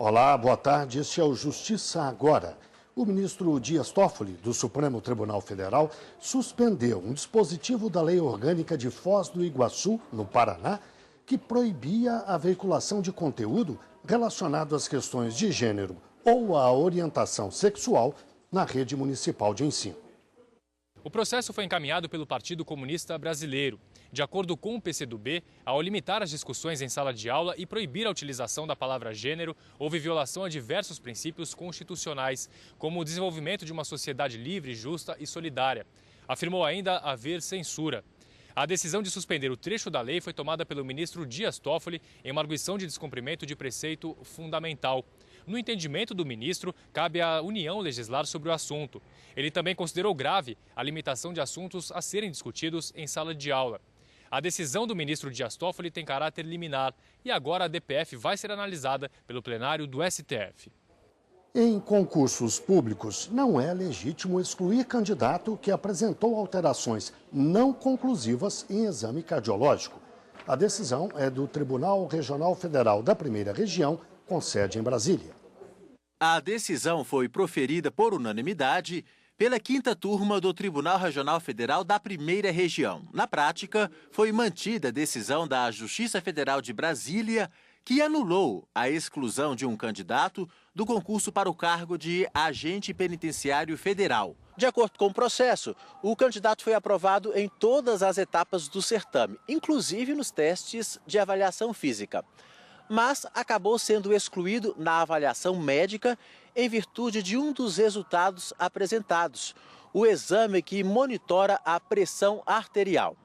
Olá, boa tarde. Este é o Justiça Agora. O ministro Dias Toffoli, do Supremo Tribunal Federal, suspendeu um dispositivo da Lei Orgânica de Foz do Iguaçu, no Paraná, que proibia a veiculação de conteúdo relacionado às questões de gênero ou à orientação sexual na rede municipal de ensino. O processo foi encaminhado pelo Partido Comunista Brasileiro. De acordo com o PCdoB, ao limitar as discussões em sala de aula e proibir a utilização da palavra gênero, houve violação a diversos princípios constitucionais, como o desenvolvimento de uma sociedade livre, justa e solidária. Afirmou ainda haver censura. A decisão de suspender o trecho da lei foi tomada pelo ministro Dias Toffoli em uma arguição de descumprimento de preceito fundamental. No entendimento do ministro, cabe à União legislar sobre o assunto. Ele também considerou grave a limitação de assuntos a serem discutidos em sala de aula. A decisão do ministro Dias Toffoli tem caráter liminar e agora a DPF vai ser analisada pelo plenário do STF. Em concursos públicos, não é legítimo excluir candidato que apresentou alterações não conclusivas em exame cardiológico. A decisão é do Tribunal Regional Federal da Primeira Região, com sede em Brasília. A decisão foi proferida por unanimidade pela 5ª turma do Tribunal Regional Federal da Primeira Região. Na prática, foi mantida a decisão da Justiça Federal de Brasília, que anulou a exclusão de um candidato do concurso para o cargo de agente penitenciário federal. De acordo com o processo, o candidato foi aprovado em todas as etapas do certame, inclusive nos testes de avaliação física, mas acabou sendo excluído na avaliação médica em virtude de um dos resultados apresentados, o exame que monitora a pressão arterial.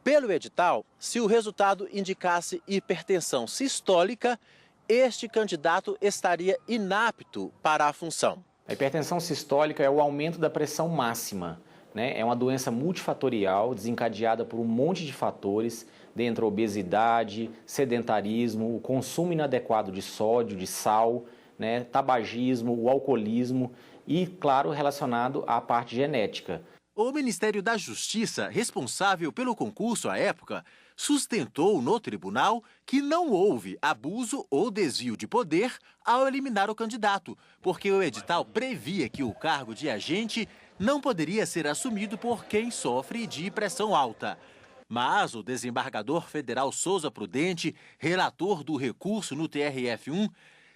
Pelo edital, se o resultado indicasse hipertensão sistólica, este candidato estaria inapto para a função. A hipertensão sistólica é o aumento da pressão máxima, né? É uma doença multifatorial desencadeada por um monte de fatores, dentre a obesidade, sedentarismo, o consumo inadequado de sódio, de sal, né? Tabagismo, o alcoolismo e, claro, relacionado à parte genética. O Ministério da Justiça, responsável pelo concurso à época, sustentou no tribunal que não houve abuso ou desvio de poder ao eliminar o candidato, porque o edital previa que o cargo de agente não poderia ser assumido por quem sofre de pressão alta. Mas o desembargador federal Souza Prudente, relator do recurso no TRF1,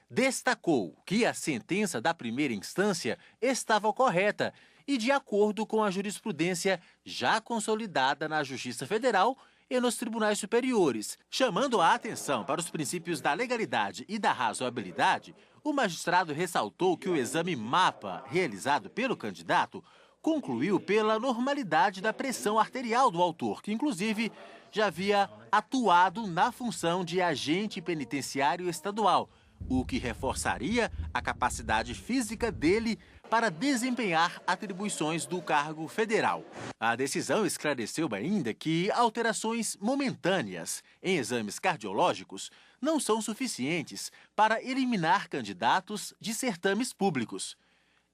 destacou que a sentença da primeira instância estava correta e de acordo com a jurisprudência já consolidada na Justiça Federal e nos tribunais superiores. Chamando a atenção para os princípios da legalidade e da razoabilidade, o magistrado ressaltou que o exame MAPA, realizado pelo candidato, concluiu pela normalidade da pressão arterial do autor, que inclusive já havia atuado na função de agente penitenciário estadual, o que reforçaria a capacidade física dele para desempenhar atribuições do cargo federal. A decisão esclareceu ainda que alterações momentâneas em exames cardiológicos não são suficientes para eliminar candidatos de certames públicos.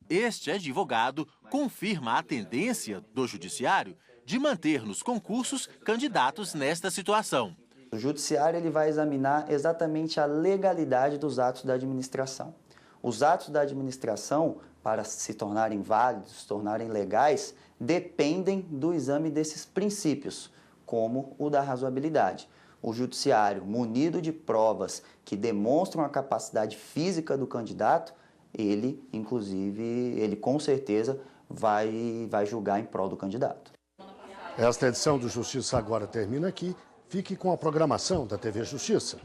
Este advogado confirma a tendência do judiciário de manter nos concursos candidatos nesta situação. O judiciário ele vai examinar exatamente a legalidade dos atos da administração. Os atos da administração, para se tornarem válidos, se tornarem legais, dependem do exame desses princípios, como o da razoabilidade. O judiciário, munido de provas que demonstram a capacidade física do candidato, ele, inclusive, ele com certeza vai julgar em prol do candidato. Esta edição do Justiça Agora termina aqui. Fique com a programação da TV Justiça.